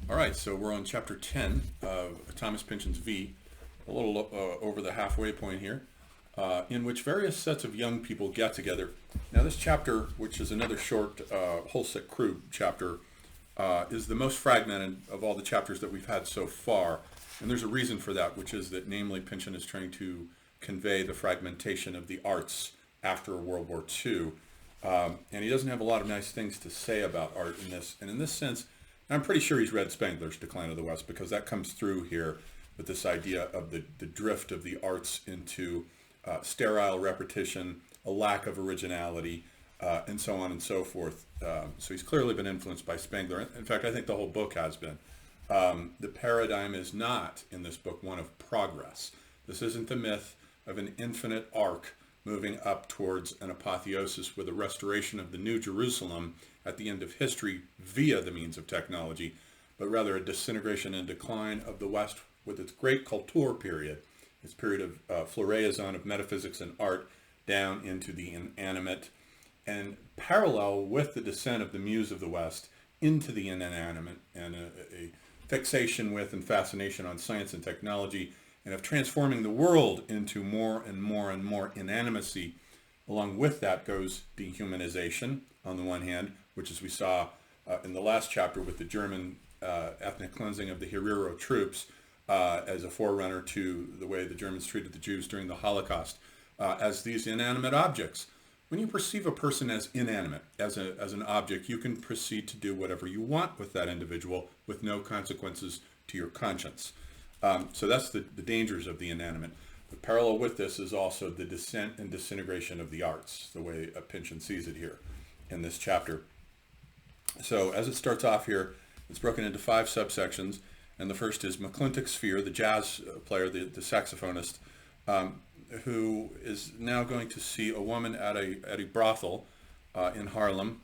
All right, so we're on chapter 10 of Thomas Pynchon's V, a little over the halfway point here, in which various sets of young people get together. Now, this chapter, which is another short whole set crew chapter, is the most fragmented of all the chapters that we've had so far. And there's a reason for that, which is that namely Pynchon is trying to convey the fragmentation of the arts after World War II. And he doesn't have a lot of nice things to say about art in this. And in this sense, I'm pretty sure he's read Spengler's Decline of the West, because that comes through here with this idea of the drift of the arts into sterile repetition, a lack of originality, and so on and so forth. So he's clearly been influenced by Spengler. In fact, I think the whole book has been. The paradigm is not, in this book, one of progress. This isn't the myth of an infinite arc moving up towards an apotheosis with a restoration of the New Jerusalem at the end of history via the means of technology, but rather a disintegration and decline of the West with its great culture period, its period of floraison of metaphysics and art down into the inanimate, and parallel with the descent of the muse of the West into the inanimate, and a fixation with and fascination on science and technology, and of transforming the world into more and more and more inanimacy. Along with that goes dehumanization on the one hand, which, as we saw in the last chapter with the German ethnic cleansing of the Herero troops as a forerunner to the way the Germans treated the Jews during the Holocaust, as these inanimate objects. When you perceive a person as inanimate, as an object, you can proceed to do whatever you want with that individual with no consequences to your conscience. So that's the dangers of the inanimate. But parallel with this is also the descent and disintegration of the arts, the way Pynchon sees it here in this chapter. So as it starts off here, it's broken into 5 subsections, and the first is McClintock's Sphere, the jazz player, the saxophonist, who is now going to see a woman at a brothel in Harlem,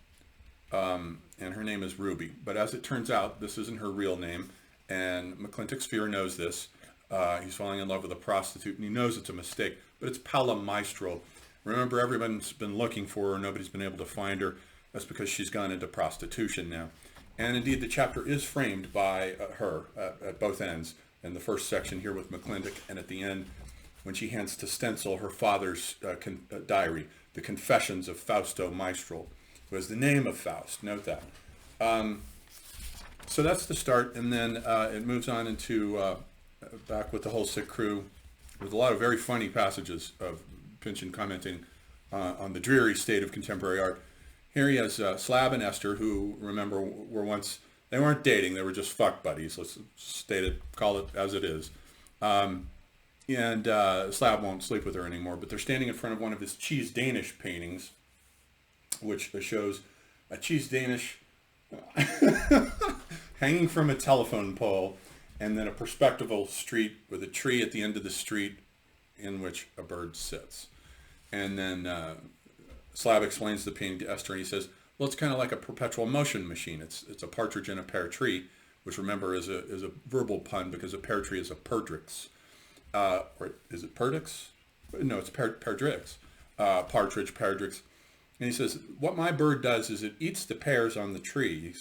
and her name is Ruby. But as it turns out, this isn't her real name, and McClintock's Sphere knows this. He's falling in love with a prostitute, and he knows it's a mistake, but it's Paula Maestro. Remember, everyone's been looking for her, nobody's been able to find her. That's because she's gone into prostitution now. And indeed, the chapter is framed by her at both ends, in the first section here with McClintock, and at the end, when she hands to stencil her father's diary, The Confessions of Fausto Maestro, who has the name of Faust. Note that. So that's the start, and then it moves on into back with the whole sick crew, with a lot of very funny passages of Pynchon commenting on the dreary state of contemporary art. Here he has Slab and Esther, who, remember, were once, they weren't dating, they were just fuck buddies. Let's state it, call it as it is. And Slab won't sleep with her anymore, but they're standing in front of one of his cheese Danish paintings, which shows a cheese Danish hanging from a telephone pole, and then a perspectival street with a tree at the end of the street in which a bird sits. And then Slab explains the painting to Esther, and he says, well, it's kind of like a perpetual motion machine. It's a partridge in a pear tree, which, remember, is a verbal pun, because a pear tree is a perdrix. Or is it perdrix? No, it's perdrix. Partridge, perdrix. And he says, what my bird does is it eats the pears on the tree,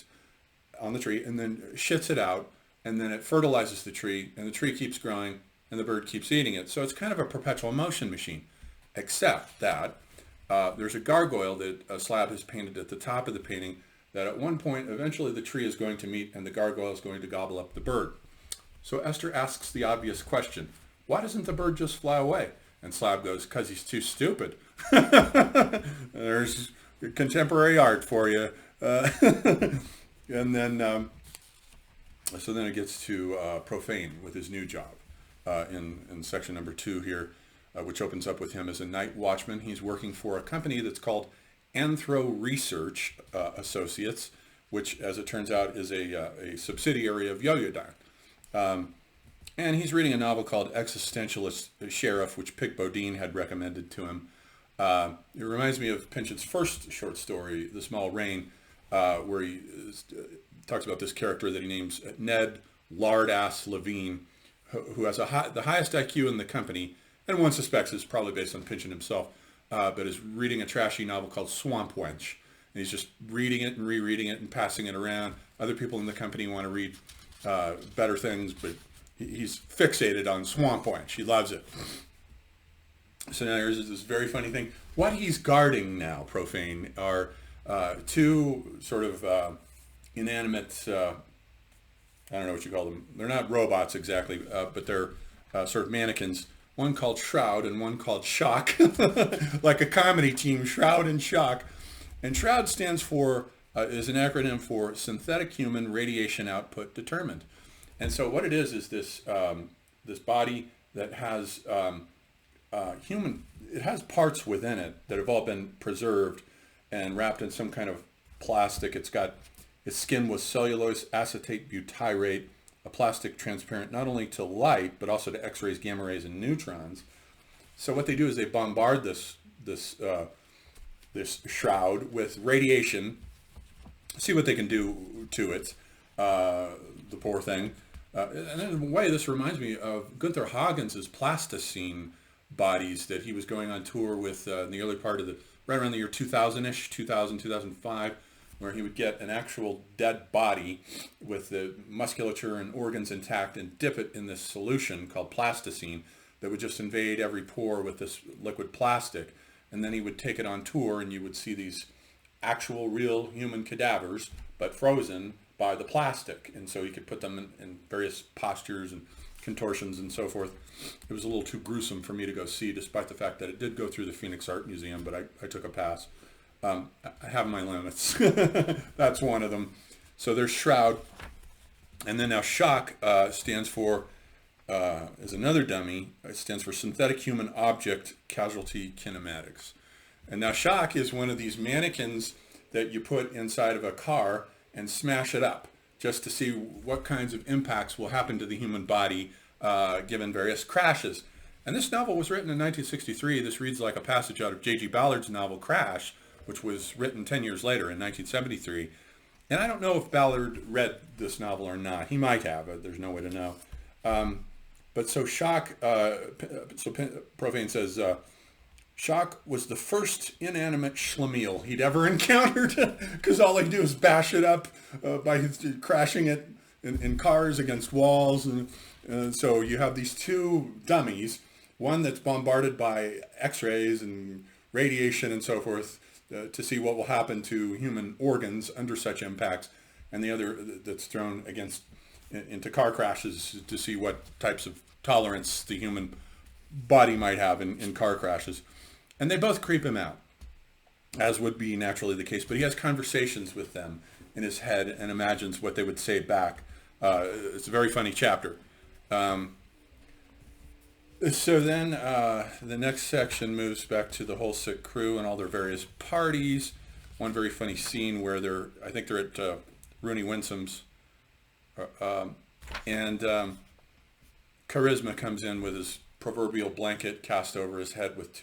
and then shits it out, and then it fertilizes the tree, and the tree keeps growing, and the bird keeps eating it. So it's kind of a perpetual motion machine, except that there's a gargoyle that Slab has painted at the top of the painting, that at one point, eventually the tree is going to meet, and the gargoyle is going to gobble up the bird. So Esther asks the obvious question, why doesn't the bird just fly away? And Slab goes, because he's too stupid. There's contemporary art for you. And then, so then it gets to Profane with his new job in section number 2 here, which opens up with him as a night watchman. He's working for a company that's called Anthro Research Associates, which, as it turns out, is a subsidiary of Yoyodyne. And he's reading a novel called Existentialist Sheriff, which Pic Bodine had recommended to him. It reminds me of Pynchon's first short story, The Small Rain, where he talks about this character that he names Ned Lardass Levine, who has the highest IQ in the company, and one suspects is probably based on Pynchon himself, but is reading a trashy novel called Swamp Wench. And he's just reading it and rereading it and passing it around. Other people in the company want to read better things, but he's fixated on Swan Point. She loves it. So now there's this very funny thing. What he's guarding now, Profane, are two sort of inanimate, I don't know what you call them. They're not robots exactly, but they're sort of mannequins. One called Shroud and one called Shock, like a comedy team, Shroud and Shock. And Shroud stands for, is an acronym for Synthetic Human Radiation Output Determined. And so what it is this this body that has it has parts within it that have all been preserved and wrapped in some kind of plastic. Its skin was cellulose acetate butyrate, a plastic transparent not only to light, but also to X-rays, gamma rays, and neutrons. So what they do is they bombard this shroud with radiation, see what they can do to it, the poor thing. And in a way, this reminds me of Gunther Hagens' plasticine bodies that he was going on tour with in the early part of right around the year 2000-ish, 2005, where he would get an actual dead body with the musculature and organs intact and dip it in this solution called plasticine that would just invade every pore with this liquid plastic. And then he would take it on tour and you would see these actual real human cadavers, but frozen by the plastic. And so he could put them in various postures and contortions and so forth. It was a little too gruesome for me to go see, despite the fact that it did go through the Phoenix Art Museum, but I took a pass. I have my limits. That's one of them. So there's Shroud. And then now Shock stands for, is another dummy. It stands for Synthetic Human Object Casualty Kinematics. And now Shock is one of these mannequins that you put inside of a car and smash it up just to see what kinds of impacts will happen to the human body given various crashes. And this novel was written in 1963. This reads like a passage out of J.G. Ballard's novel Crash, which was written 10 years later in 1973. And I don't know if Ballard read this novel or not. He might have. There's no way to know. But so Shock, Profane says, Shock was the first inanimate schlemiel he'd ever encountered, because all he'd do is bash it up by crashing it in cars against walls. And so you have these two dummies, one that's bombarded by X-rays and radiation and so forth to see what will happen to human organs under such impacts, and the other that's thrown into car crashes to see what types of tolerance the human body might have in car crashes. And they both creep him out, as would be naturally the case. But he has conversations with them in his head and imagines what they would say back. It's a very funny chapter. So then the next section moves back to the whole sick crew and all their various parties. One very funny scene where I think they're at Rooney Winsome's, and Charisma comes in with his proverbial blanket cast over his head with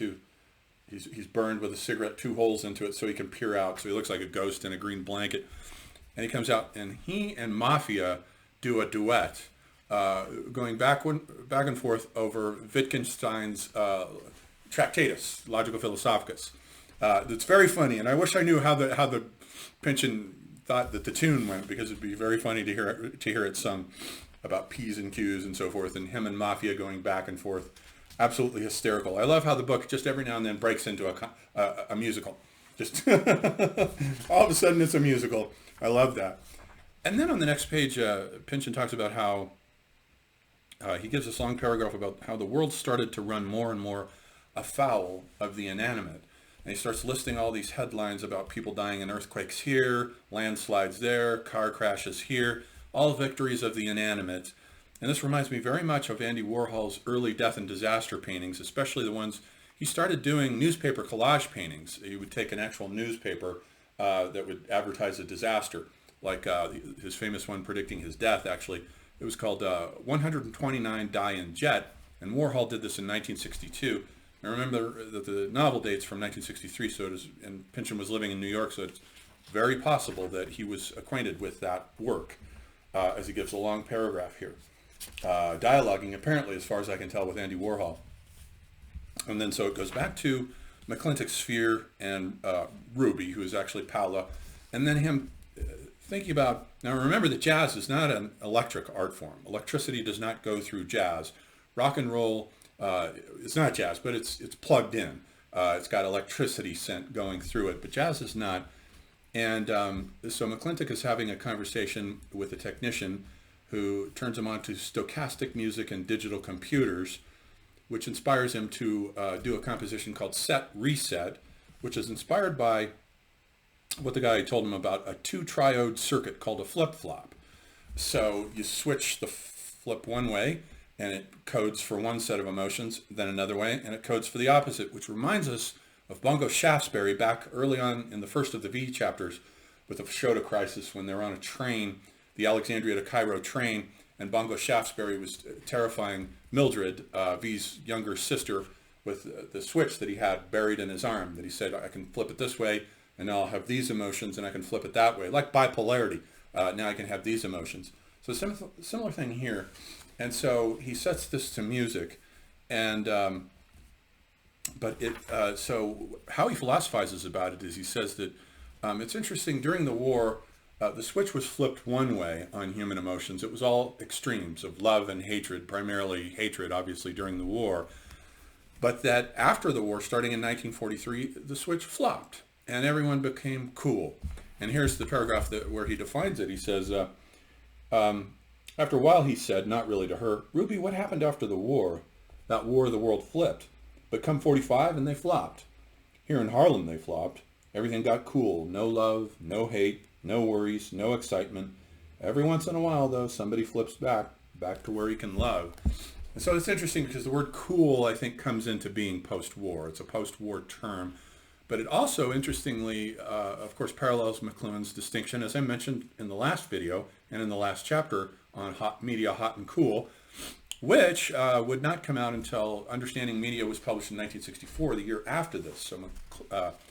he's burned with a cigarette, 2 holes into it so he can peer out. So he looks like a ghost in a green blanket. And he comes out and he and Mafia do a duet, going back and forth over Wittgenstein's Tractatus, Logico Philosophicus. It's very funny, and I wish I knew how the Pynchon thought that the tune went, because it'd be very funny to hear it sung about P's and Q's and so forth, and him and Mafia going back and forth. Absolutely hysterical. I love how the book just every now and then breaks into a musical. Just all of a sudden it's a musical. I love that. And then on the next page, Pynchon talks about how he gives this long paragraph about how the world started to run more and more afoul of the inanimate. And he starts listing all these headlines about people dying in earthquakes here, landslides there, car crashes here, all victories of the inanimate. And this reminds me very much of Andy Warhol's early death and disaster paintings, especially the ones he started doing newspaper collage paintings. He would take an actual newspaper that would advertise a disaster, like his famous one predicting his death, actually. It was called 129 Die in Jet, and Warhol did this in 1962. I remember that the novel dates from 1963, and Pynchon was living in New York, so it's very possible that he was acquainted with that work, as he gives a long paragraph here. Dialoguing, apparently, as far as I can tell, with Andy Warhol. And then so it goes back to McClintock's Sphere and Ruby, who is actually Paula, and then him thinking about, now remember that jazz is not an electric art form. Electricity does not go through jazz. Rock and roll, it's not jazz, but it's plugged in. It's got electricity sent going through it, but jazz is not. And so McClintock is having a conversation with a technician who turns him on to stochastic music and digital computers, which inspires him to do a composition called Set Reset, which is inspired by what the guy told him about, a 2-triode circuit called a flip-flop. So you switch the flip one way, and it codes for one set of emotions, then another way, and it codes for the opposite, which reminds us of Bongo Shaftesbury back early on in the first of the V chapters with the Fashoda crisis, when they're on a train, the Alexandria to Cairo train, and Bongo Shaftesbury was terrifying Mildred, V's younger sister, with the switch that he had buried in his arm, that he said, I can flip it this way, and now I'll have these emotions, and I can flip it that way. Like bipolarity, now I can have these emotions. So similar thing here. And so he sets this to music, and so how he philosophizes about it is he says that it's interesting, during the war, the switch was flipped one way on human emotions. It was all extremes of love and hatred, primarily hatred, obviously, during the war. But that after the war, starting in 1943, the switch flopped, and everyone became cool. And here's the paragraph where he defines it. He says, after a while, he said, not really to her, Ruby, what happened after the war? That war, the world flipped. But come 45, and they flopped. Here in Harlem, they flopped. Everything got cool. No love, no hate, no worries, no excitement. Every once in a while, though, somebody flips back to where he can love. And so it's interesting because the word cool, I think, comes into being post-war. It's a post-war term. But it also, interestingly, of course, parallels McLuhan's distinction, as I mentioned in the last video and in the last chapter on media hot and cool, which would not come out until Understanding Media was published in 1964, the year after this. So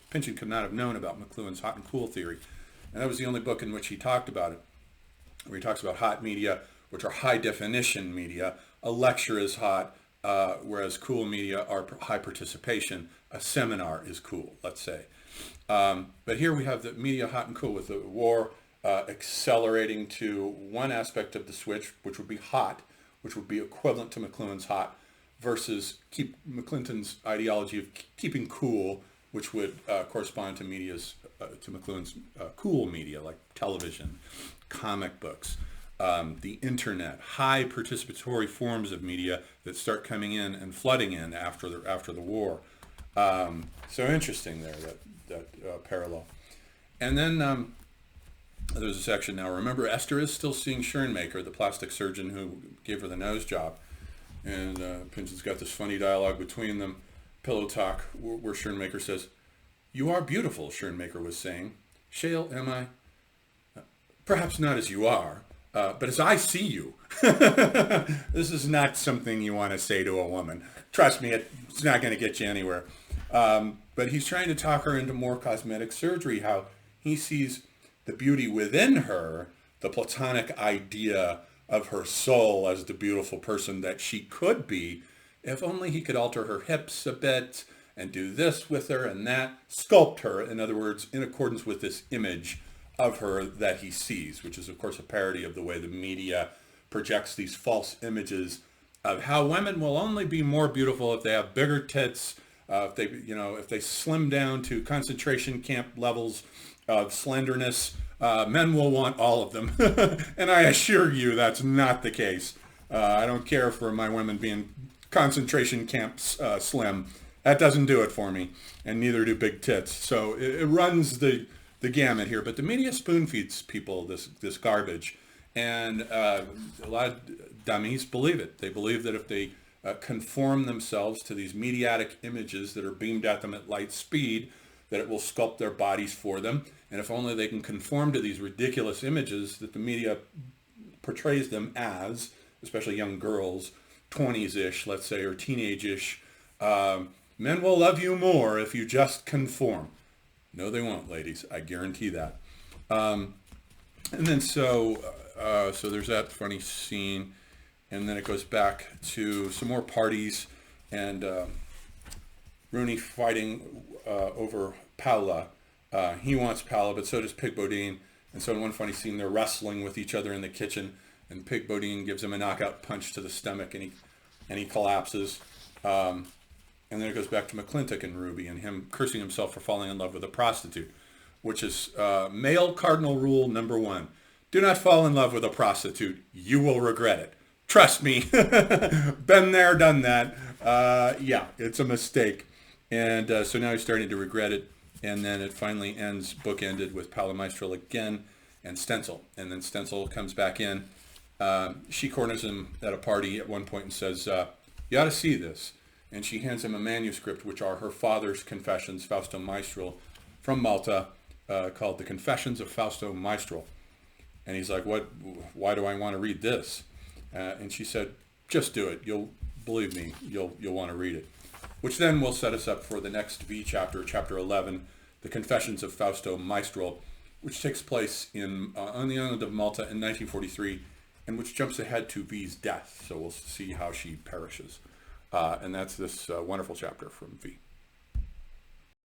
Pynchon could not have known about McLuhan's hot and cool theory. And that was the only book in which he talked about it, where he talks about hot media, which are high definition media. A lecture is hot, whereas cool media are high participation. A seminar is cool, let's say. But here we have the media hot and cool, with the war accelerating to one aspect of the switch, which would be hot, which would be equivalent to McLuhan's hot, versus McClinton's ideology of keeping cool, which would correspond to to McLuhan's cool media, like television, comic books, the internet, high participatory forms of media that start coming in and flooding in after the war. So interesting there, that parallel. And then there's a section now. Remember, Esther is still seeing Schoenmaker, the plastic surgeon who gave her the nose job. And Pynchon's got this funny dialogue between them, pillow talk, where Schoenmaker says, "You are beautiful," Schoenmaker was saying. "Shale, am I? Perhaps not as you are, but as I see you." This is not something you want to say to a woman. Trust me, it's not going to get you anywhere. But he's trying to talk her into more cosmetic surgery, how he sees the beauty within her, the platonic idea of her soul as the beautiful person that she could be, if only he could alter her hips a bit and do this with her and that, sculpt her, in other words, in accordance with this image of her that he sees, which is, of course, a parody of the way the media projects these false images of how women will only be more beautiful if they have bigger tits, if they slim down to concentration camp levels of slenderness. Men will want all of them. And I assure you that's not the case. I don't care for my women being concentration camps slim. That doesn't do it for me, and neither do big tits. So it runs the gamut here. But the media spoon feeds people this garbage, and a lot of dummies believe it. They believe that if they conform themselves to these mediatic images that are beamed at them at light speed, that it will sculpt their bodies for them. And if only they can conform to these ridiculous images that the media portrays them as, especially young girls, 20s-ish, let's say, or teenage-ish, men will love you more if you just conform. No, they won't, ladies. I guarantee that. And then so there's that funny scene. And then it goes back to some more parties and Rooney fighting over Paula. He wants Paula, but so does Pig Bodine. And so in one funny scene, they're wrestling with each other in the kitchen, and Pig Bodine gives him a knockout punch to the stomach, and he collapses. And then it goes back to McClintock and Ruby and him cursing himself for falling in love with a prostitute, which is male cardinal rule number 1. Do not fall in love with a prostitute. You will regret it. Trust me. Been there, done that. Yeah, it's a mistake. And so now he's starting to regret it. And then it finally ends, bookended with Palamistral again and Stencil. And then Stencil comes back in. She corners him at a party at one point and says, you ought to see this. And she hands him a manuscript, which are her father's confessions, Fausto Maestral, from Malta, called The Confessions of Fausto Maestral. And he's like, why do I want to read this? And she said, just do it. Believe me, you'll want to read it. Which then will set us up for the next V chapter, chapter 11, The Confessions of Fausto Maestral, which takes place on the island of Malta in 1943, and which jumps ahead to V's death. So we'll see how she perishes. And that's this wonderful chapter from V.